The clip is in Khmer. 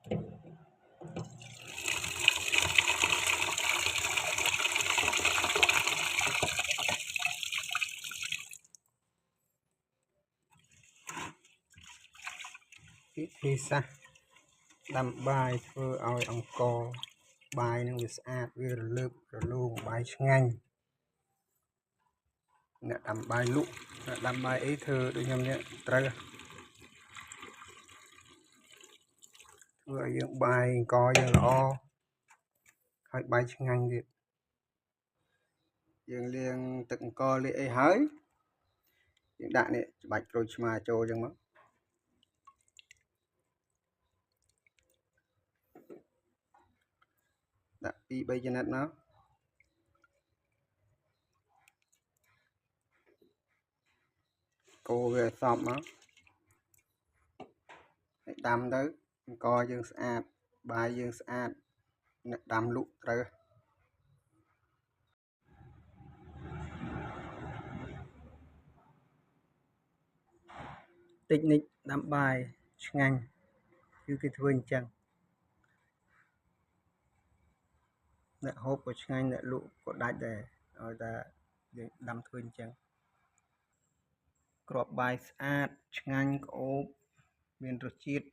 วิธีសាស្ត្រដាំបាយធ្វើឲ្យអង្ករបាយនឹងវាស្អាតវារលើបរលោងបាយឆ្ងាញ់អ្នកដាំបាយលក់អ្នកដាំបាយអីធ្វើដូចខ្ញុំនេះត្រូវធ្វើឲ្យយើងបាយអង្ករយើងល្អហើយបាយឆ្ងាញ់ទៀតយើងលាងទឹកអង្ករលាយអីហើយយើងដាក់នេះច្បាច់ក្រូចឆ្មាចូលចឹងមកដាក់2 3ចំណិតមកកូរវាឲ្យសព្វមកហើយដាំទៅអង្ករយើងស្អាតបាយយើងស្អាតអ្នកដាំលក់ត្រូវតិចនិចដាំបាយឆ្ងាញ់គឺគេធ្វើអញ្ចឹងអ្នកហូបក៏ឆ្ងាញ់អ្នកលក់ក៏ដាច់ដែរឲ្យតែយើងដាំធ្វើអញ្ចឹងគ្រាប់បាយស្អាតឆ្ងាញ់ក្អូបមានរសជាតិ